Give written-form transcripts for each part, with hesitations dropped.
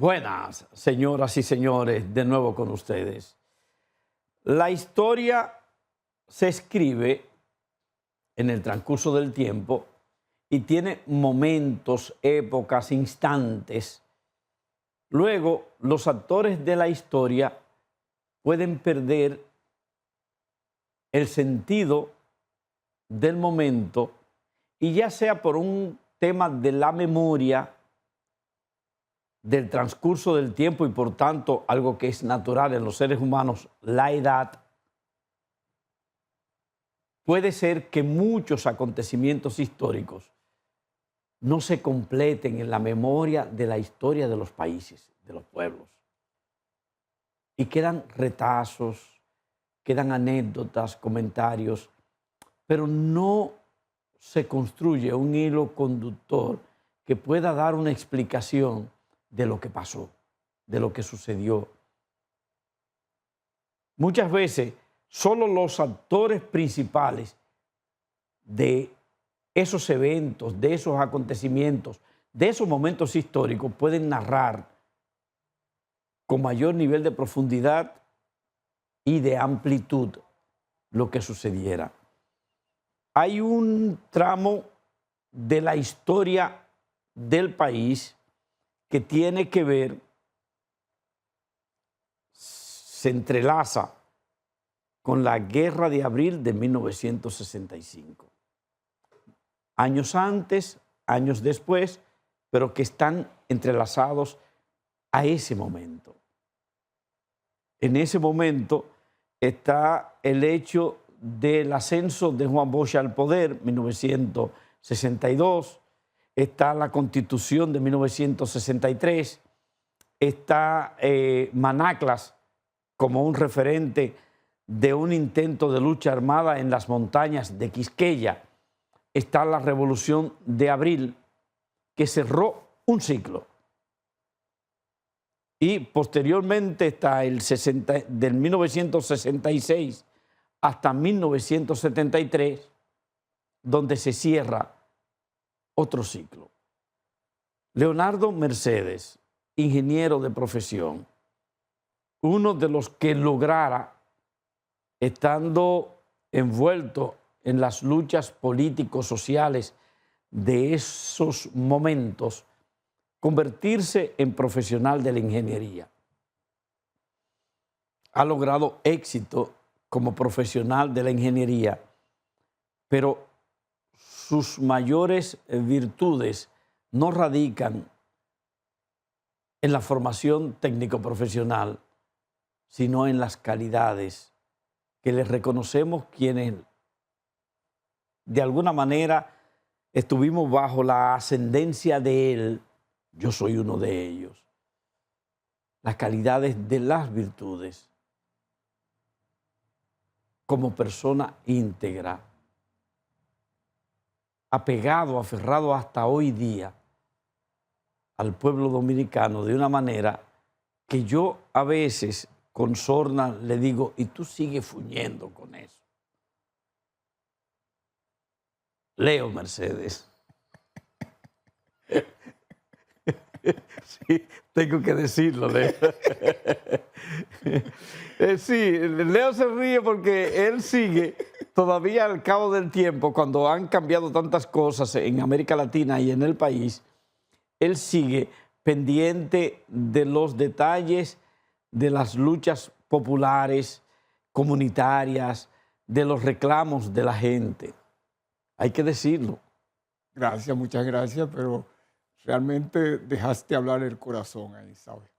Buenas, señoras y señores, de nuevo con ustedes. La historia se escribe en el transcurso del tiempo y tiene momentos, épocas, instantes. Luego, los actores de la historia pueden perder el sentido del momento y ya sea por un tema de la memoria, del transcurso del tiempo y por tanto algo que es natural en los seres humanos, la edad, puede ser que muchos acontecimientos históricos no se completen en la memoria de la historia de los países, de los pueblos. Y quedan retazos, quedan anécdotas, comentarios, pero no se construye un hilo conductor que pueda dar una explicación de lo que pasó, de lo que sucedió. Muchas veces solo los actores principales de esos eventos, de esos acontecimientos, de esos momentos históricos pueden narrar con mayor nivel de profundidad y de amplitud lo que sucediera. Hay un tramo de la historia del país que tiene que ver, se entrelaza con la Guerra de Abril de 1965. Años antes, años después, pero que están entrelazados a ese momento. En ese momento está el hecho del ascenso de Juan Bosch al poder, 1962, está la Constitución de 1963, está Manaclas como un referente de un intento de lucha armada en las montañas de Quisqueya, está la Revolución de Abril, que cerró un ciclo. Y posteriormente está del 1966 hasta 1973, donde se cierra otro ciclo. Leonardo Mercedes, ingeniero de profesión, uno de los que lograra, estando envuelto en las luchas políticos sociales de esos momentos, convertirse en profesional de la ingeniería. Ha logrado éxito como profesional de la ingeniería, pero sus mayores virtudes no radican en la formación técnico-profesional, sino en las calidades que les reconocemos quienes de alguna manera estuvimos bajo la ascendencia de él. Yo soy uno de ellos. Las calidades de las virtudes como persona íntegra, apegado, aferrado hasta hoy día al pueblo dominicano de una manera que yo a veces con sorna le digo, y tú sigues fuñendo con eso. Leo Mercedes. Sí, tengo que decirlo, Leo. Sí, Leo se ríe porque él sigue todavía al cabo del tiempo, cuando han cambiado tantas cosas en América Latina y en el país, él sigue pendiente de los detalles de las luchas populares, comunitarias, de los reclamos de la gente. Hay que decirlo. Gracias, muchas gracias, pero realmente dejaste hablar el corazón ahí, ¿sabes?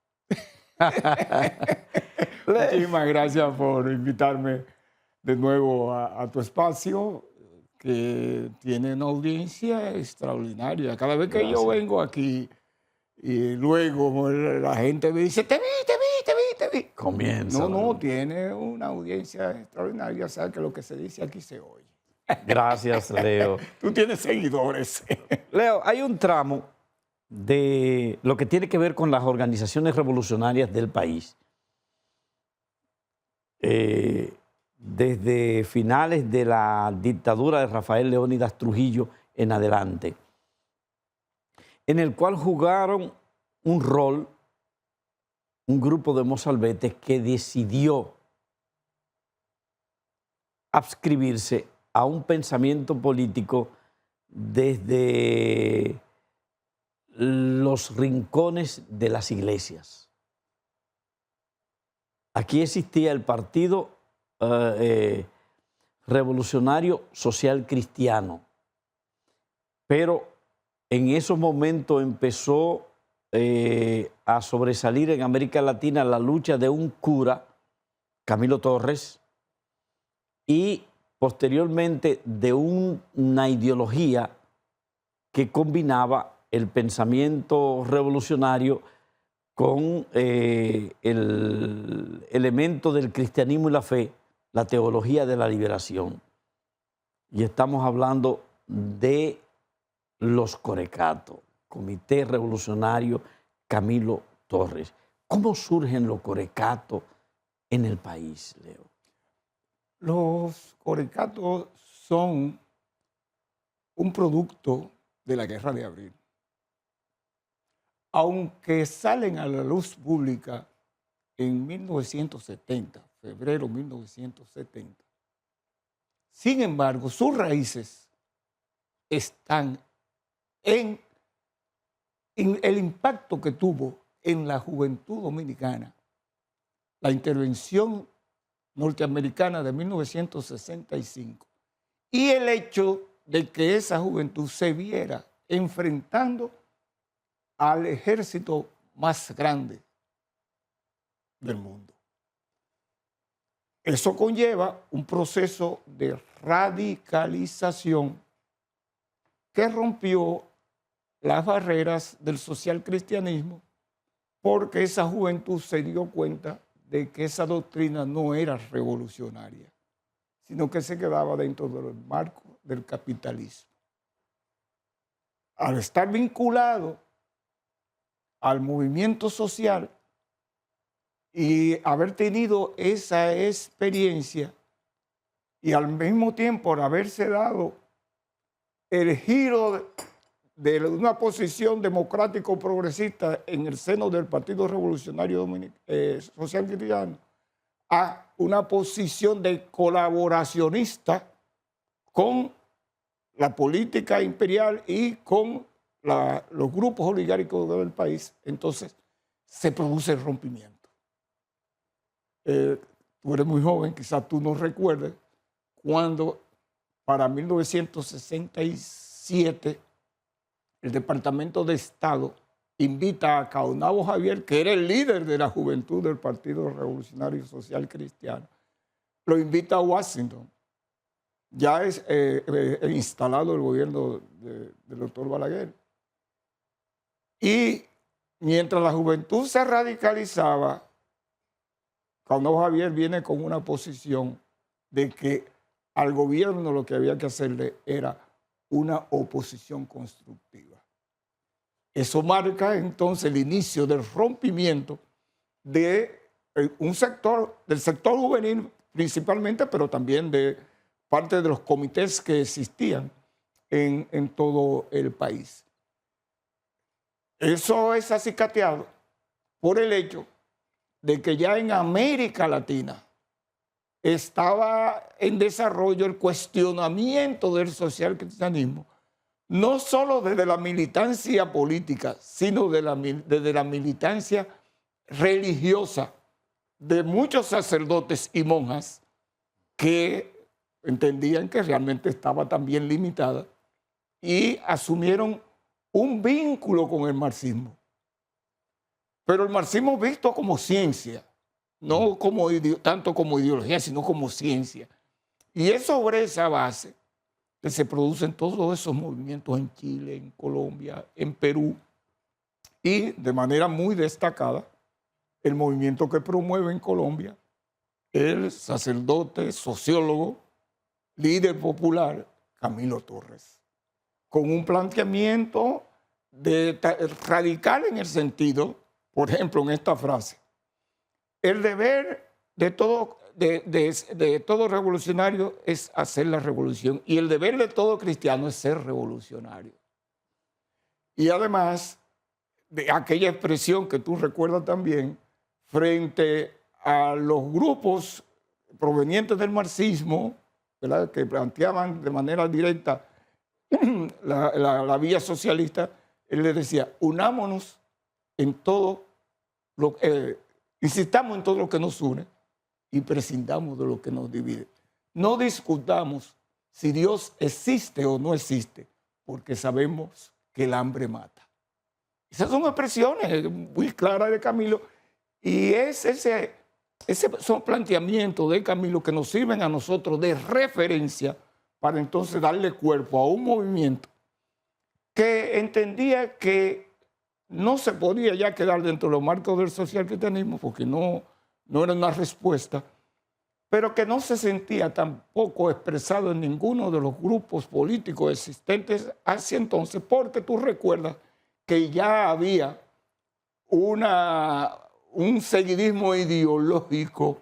Muchísimas gracias por invitarme de nuevo a tu espacio, que tiene una audiencia extraordinaria. Cada vez que yo vengo aquí y luego la gente me dice, te vi. Comienza. No, tiene una audiencia extraordinaria. Sabes que lo que se dice aquí se oye. Gracias, Leo. Tú tienes seguidores. Leo, hay un tramo de lo que tiene que ver con las organizaciones revolucionarias del país. Desde finales de la dictadura de Rafael Leónidas Trujillo en adelante, en el cual jugaron un rol un grupo de mozalbetes que decidió adscribirse a un pensamiento político desde los rincones de las iglesias. Aquí existía el Partido Revolucionario Social Cristiano, pero en esos momentos empezó a sobresalir en América Latina la lucha de un cura, Camilo Torres, y posteriormente de una ideología que combinaba el pensamiento revolucionario con el elemento del cristianismo y la fe, la teología de la liberación. Y estamos hablando de los Corecatos, Comité Revolucionario Camilo Torres. ¿Cómo surgen los Corecatos en el país, Leo? Los Corecatos son un producto de la Guerra de Abril. Aunque salen a la luz pública en 1970, febrero de 1970, sin embargo, sus raíces están en el impacto que tuvo en la juventud dominicana la intervención norteamericana de 1965 y el hecho de que esa juventud se viera enfrentando al ejército más grande del mundo. Eso conlleva un proceso de radicalización que rompió las barreras del socialcristianismo porque esa juventud se dio cuenta de que esa doctrina no era revolucionaria, sino que se quedaba dentro del marco del capitalismo. Al estar vinculado al movimiento social y haber tenido esa experiencia y al mismo tiempo haberse dado el giro de una posición democrático-progresista en el seno del Partido Revolucionario Social Cristiano a una posición de colaboracionista con la política imperial y con los grupos oligárquicos del país, entonces se produce el rompimiento. Tú eres muy joven, quizás tú no recuerdes, cuando para 1967 el Departamento de Estado invita a Caonabo Javier, que era el líder de la juventud del Partido Revolucionario Social Cristiano, lo invita a Washington. Ya es instalado el gobierno del doctor Balaguer. Y mientras la juventud se radicalizaba, Caonabo Javier viene con una posición de que al gobierno lo que había que hacerle era una oposición constructiva. Eso marca entonces el inicio del rompimiento de un sector, del sector juvenil principalmente, pero también de parte de los comités que existían en todo el país. Eso es acicateado por el hecho de que ya en América Latina estaba en desarrollo el cuestionamiento del socialcristianismo, no solo desde la militancia política, sino desde la militancia religiosa de muchos sacerdotes y monjas que entendían que realmente estaba también limitada y asumieron un vínculo con el marxismo. Pero el marxismo visto como ciencia, no como tanto como ideología, sino como ciencia. Y es sobre esa base que se producen todos esos movimientos en Chile, en Colombia, en Perú, y de manera muy destacada, el movimiento que promueve en Colombia el sacerdote, sociólogo, líder popular, Camilo Torres, con un planteamiento radical en el sentido, por ejemplo, en esta frase: el deber de todo revolucionario es hacer la revolución y el deber de todo cristiano es ser revolucionario. Y además de aquella expresión que tú recuerdas también, frente a los grupos provenientes del marxismo, ¿verdad?, que planteaban de manera directa la vía socialista, él le decía, unámonos en todo, insistamos en todo lo que nos une y prescindamos de lo que nos divide. No discutamos si Dios existe o no existe, porque sabemos que el hambre mata. Esas son expresiones muy claras de Camilo, y ese son planteamientos de Camilo que nos sirven a nosotros de referencia para entonces darle cuerpo a un movimiento que entendía que no se podía ya quedar dentro de los marcos del socialcristianismo porque no era una respuesta, pero que no se sentía tampoco expresado en ninguno de los grupos políticos existentes hacia entonces, porque tú recuerdas que ya había un seguidismo ideológico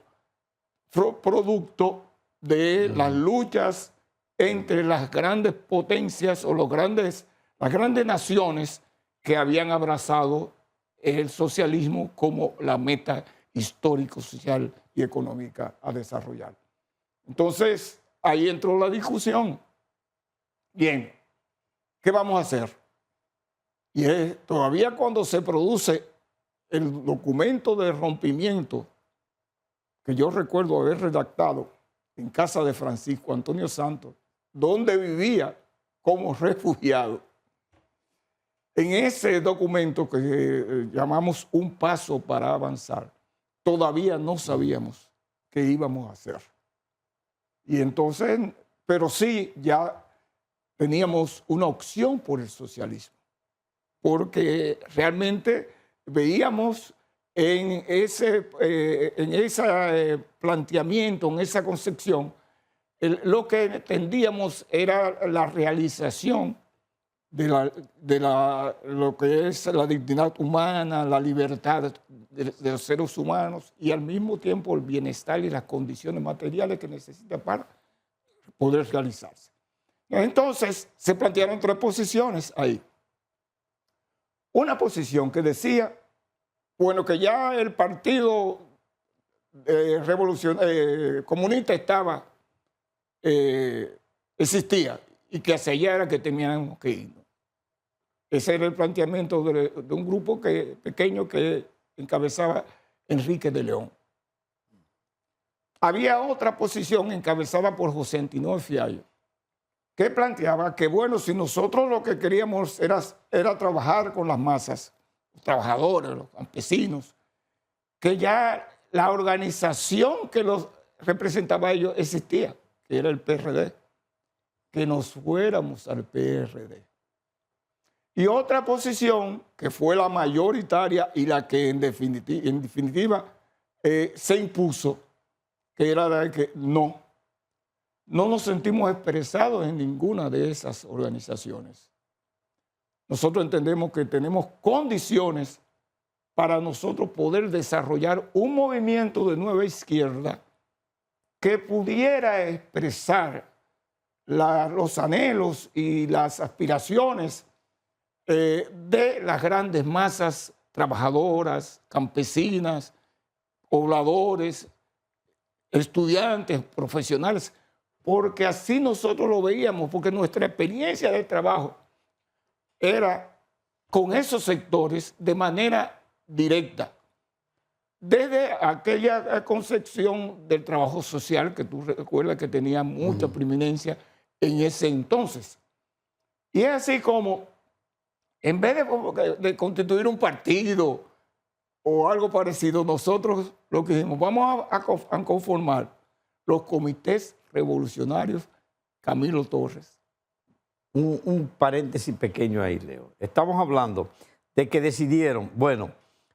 producto de las luchas entre las grandes potencias o las grandes naciones que habían abrazado el socialismo como la meta histórico, social y económica a desarrollar. Entonces, ahí entró la discusión. Bien, ¿qué vamos a hacer? Y todavía cuando se produce el documento de rompimiento que yo recuerdo haber redactado en casa de Francisco Antonio Santos, donde vivía como refugiado, en ese documento que llamamos Un Paso para Avanzar, todavía no sabíamos qué íbamos a hacer. Y entonces, pero sí ya teníamos una opción por el socialismo, porque realmente veíamos en ese planteamiento, en esa concepción, lo que entendíamos era la realización de lo que es la dignidad humana, la libertad de los seres humanos y al mismo tiempo el bienestar y las condiciones materiales que necesita para poder realizarse. Entonces se plantearon tres posiciones ahí. Una posición que decía, bueno, que ya el partido comunista existía y que hacia allá era que teníamos que ir. Ese era el planteamiento de un grupo pequeño que encabezaba Enrique de León. Había otra posición encabezada por José Antinor Fiallo, que planteaba que, bueno, si nosotros lo que queríamos era trabajar con las masas, los trabajadores, los campesinos, que ya la organización que los representaba a ellos existía, que era el PRD, que nos fuéramos al PRD. Y otra posición, que fue la mayoritaria y la que en definitiva se impuso, que era la de que no nos sentimos expresados en ninguna de esas organizaciones. Nosotros entendemos que tenemos condiciones para nosotros poder desarrollar un movimiento de nueva izquierda que pudiera expresar los anhelos y las aspiraciones de las grandes masas trabajadoras, campesinas, pobladores, estudiantes, profesionales, porque así nosotros lo veíamos, porque nuestra experiencia de trabajo era con esos sectores de manera directa. Desde aquella concepción del trabajo social, que tú recuerdas que tenía mucha preeminencia en ese entonces. Y es así como, en vez de constituir un partido o algo parecido, nosotros lo que dijimos, vamos a conformar los comités revolucionarios Camilo Torres. Un paréntesis pequeño ahí, Leo. Estamos hablando de que decidieron, bueno,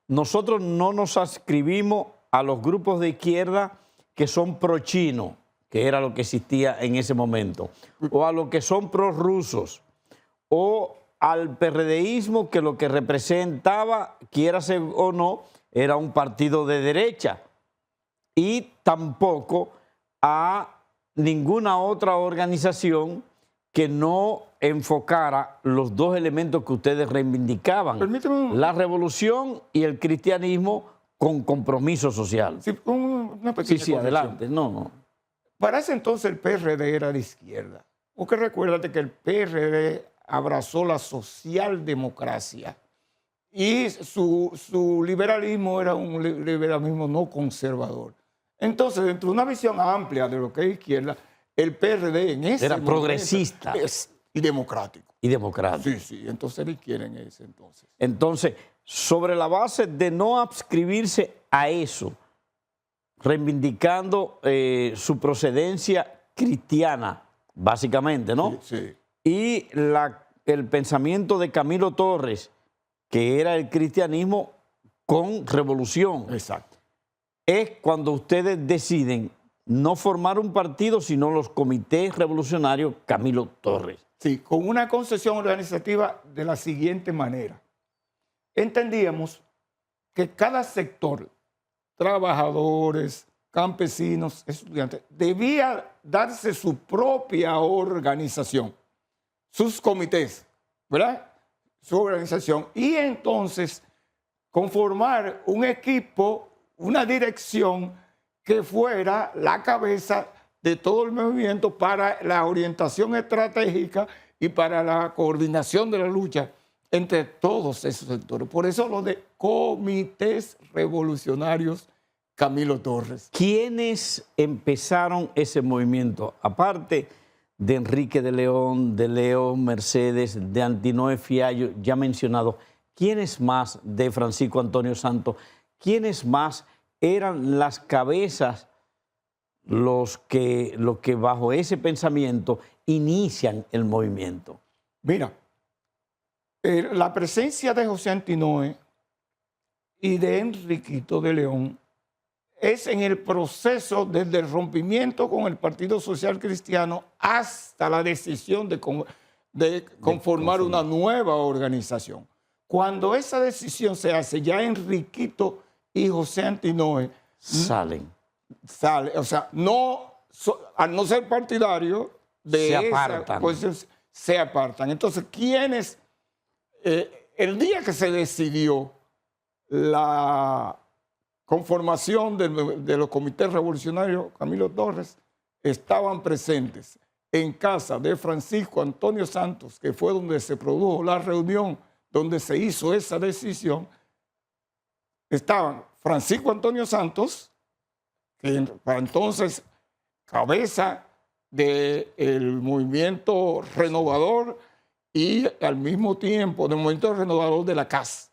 nosotros no nos adscribimos a los grupos de izquierda que son pro-chino, que era lo que existía en ese momento, o a los que son pro-rusos, o al PRDismo, que lo que representaba, quiera ser o no, era un partido de derecha, y tampoco a ninguna otra organización que no enfocara los dos elementos que ustedes reivindicaban, la revolución y el cristianismo con compromiso social. Sí, una Sí, pequeña sí, corrección. adelante. No, no. Para ese entonces el PRD era de izquierda. Porque recuérdate que el PRD abrazó la socialdemocracia y su liberalismo era un liberalismo no conservador. Entonces, dentro de una visión amplia de lo que es izquierda, el PRD en ese Era momento progresista. y democrático. Y democrático. Sí, sí, entonces era izquierda en ese entonces. Entonces, sobre la base de no adscribirse a eso, reivindicando su procedencia cristiana, básicamente, ¿no? Sí, sí. Y el pensamiento de Camilo Torres, que era el cristianismo con revolución. Exacto. Es cuando ustedes deciden no formar un partido, sino los comités revolucionarios Camilo Torres. Sí, con una concesión organizativa de la siguiente manera. Entendíamos que cada sector, trabajadores, campesinos, estudiantes, debía darse su propia organización, sus comités, ¿verdad? Su organización. Y entonces conformar un equipo, una dirección que fuera la cabeza de todo el movimiento para la orientación estratégica y para la coordinación de la lucha entre todos esos sectores. Por eso lo de comités revolucionarios Camilo Torres. ¿Quiénes empezaron ese movimiento? Aparte de Enrique de León Mercedes, de Antinoe Fiallo, ya mencionado, ¿quiénes más de Francisco Antonio Santos? ¿Quiénes más eran las cabezas los que bajo ese pensamiento inician el movimiento? Mira, la presencia de José Antinoe y de Enriquito de León es en el proceso desde el rompimiento con el Partido Social Cristiano hasta la decisión de conformar una nueva organización. Cuando esa decisión se hace, ya Enriquito y José Antinoe salen. O sea, al no ser partidario de se apartan. Esa, pues se apartan. Entonces, ¿quiénes? El día que se decidió la conformación de los comités revolucionarios Camilo Torres, estaban presentes en casa de Francisco Antonio Santos, que fue donde se produjo la reunión, donde se hizo esa decisión. Estaban Francisco Antonio Santos, que para entonces cabeza del movimiento renovador y al mismo tiempo del movimiento renovador de la CAS.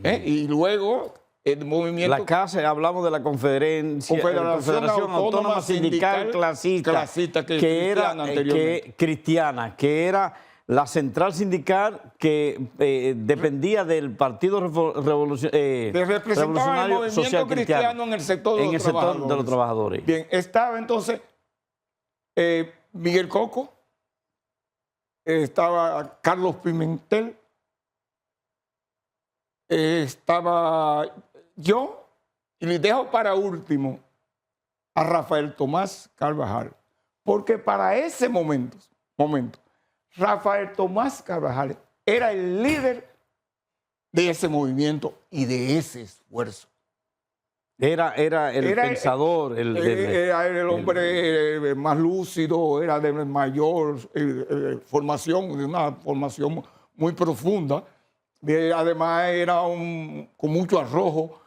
Y luego el movimiento... La CAS, hablamos de la Confederación Autónoma Sindical Clasista, que era cristiana, que era la central sindical que dependía del Partido Revolucionario Social Cristiano en el sector de los trabajadores. Bien, estaba entonces Miguel Coco, estaba Carlos Pimentel, estaba yo, y les dejo para último a Rafael Tomás Carvajal, porque para ese momento Rafael Tomás Carvajal era el líder de ese movimiento y de ese esfuerzo. Era el pensador. Era el hombre más lúcido, era de mayor formación, de una formación muy profunda. Además era con mucho arrojo,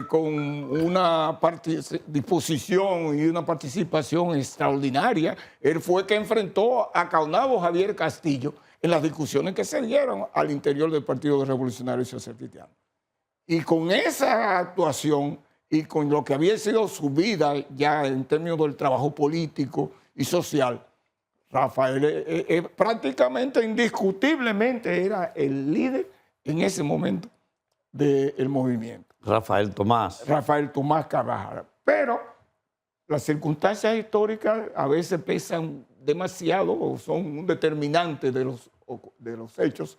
con una disposición y una participación extraordinaria. Él fue que enfrentó a Caonabo Javier Castillo en las discusiones que se dieron al interior del Partido Revolucionario Social Cristiano. Y con esa actuación y con lo que había sido su vida ya en términos del trabajo político y social, Rafael prácticamente, indiscutiblemente, era el líder en ese momento del movimiento. Rafael Tomás Carvajal. Pero las circunstancias históricas a veces pesan demasiado o son un determinante de los hechos,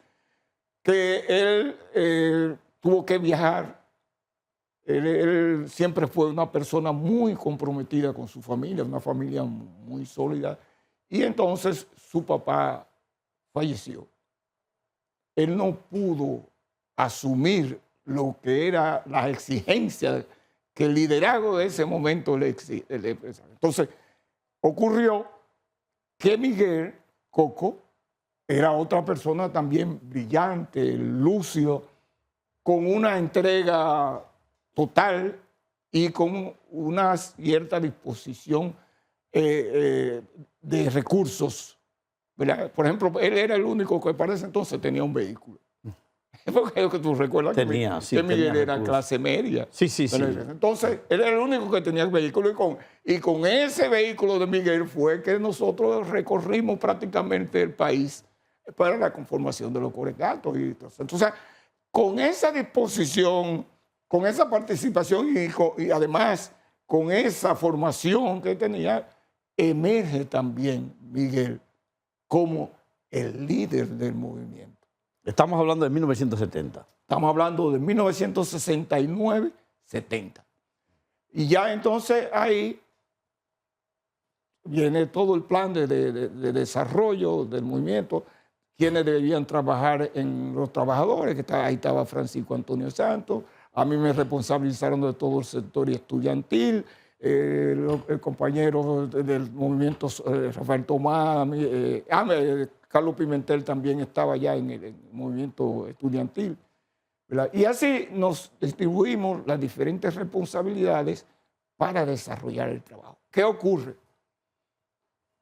que él tuvo que viajar. Él siempre fue una persona muy comprometida con su familia, una familia muy sólida. Y entonces su papá falleció. Él no pudo asumir lo que era las exigencias que el liderazgo de ese momento le expresaba. Entonces, ocurrió que Miguel Coco era otra persona también brillante, lúcido, con una entrega total y con una cierta disposición de recursos, ¿verdad? Por ejemplo, él era el único que para ese entonces tenía un vehículo. Porque es lo que tú recuerdas que Miguel era clase media. Sí, sí, sí. Entonces, él era el único que tenía el vehículo y con ese vehículo de Miguel fue que nosotros recorrimos prácticamente el país para la conformación de los corecatos. Entonces, con esa disposición, con esa participación y además con esa formación que tenía, emerge también Miguel como el líder del movimiento. Estamos hablando de 1970. Estamos hablando de 1969-70. Y ya entonces ahí viene todo el plan de desarrollo del movimiento, quienes debían trabajar en los trabajadores, que ahí estaba Francisco Antonio Santos, a mí me responsabilizaron de todo el sector estudiantil, el compañero del movimiento Rafael Tomás, Carlos Pimentel también estaba ya en el movimiento estudiantil, ¿verdad? Y así nos distribuimos las diferentes responsabilidades para desarrollar el trabajo. ¿Qué ocurre?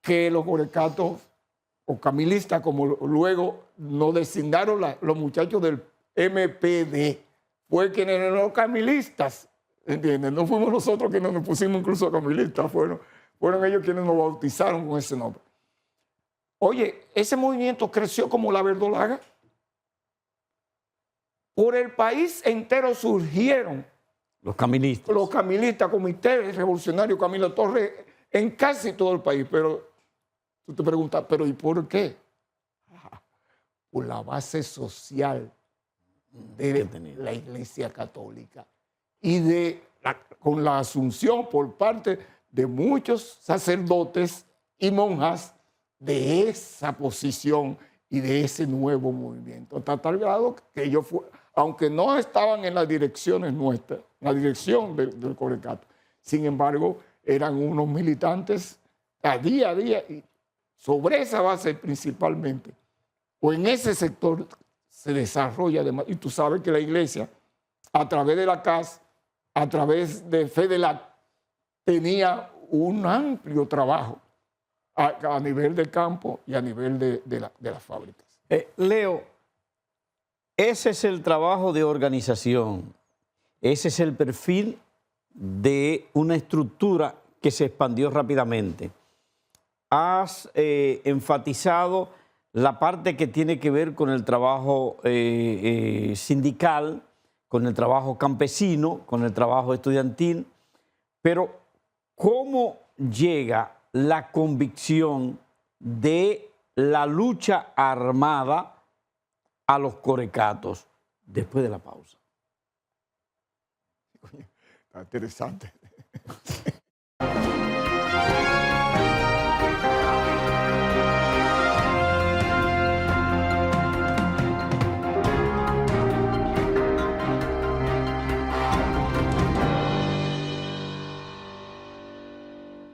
Que los corecatos o camilistas, como luego nos designaron los muchachos del MPD, fue quienes eran los camilistas, ¿entiendes? No fuimos nosotros quienes nos pusimos incluso camilistas, fueron ellos quienes nos bautizaron con ese nombre. Oye, ese movimiento creció como la verdolaga. Por el país entero surgieron los camilistas, Comité Revolucionario Camilo Torres, en casi todo el país. Pero tú te preguntas, ¿pero y por qué? Por la base social de la Iglesia Católica y con la asunción por parte de muchos sacerdotes y monjas de esa posición y de ese nuevo movimiento. Hasta tal grado que ellos, aunque no estaban en las direcciones nuestras, en la dirección del Corecato, sin embargo, eran unos militantes a día, y sobre esa base principalmente, o en ese sector se desarrolla además. Y tú sabes que la Iglesia, a través de la CAS, a través de FEDELAC, tenía un amplio trabajo a nivel de campo y a nivel de las fábricas. Leo, ese es el trabajo de organización, ese es el perfil de una estructura que se expandió rápidamente. Has enfatizado la parte que tiene que ver con el trabajo sindical, con el trabajo campesino, con el trabajo estudiantil, pero ¿cómo llega la convicción de la lucha armada a los corecatos? Después de la pausa. Está interesante.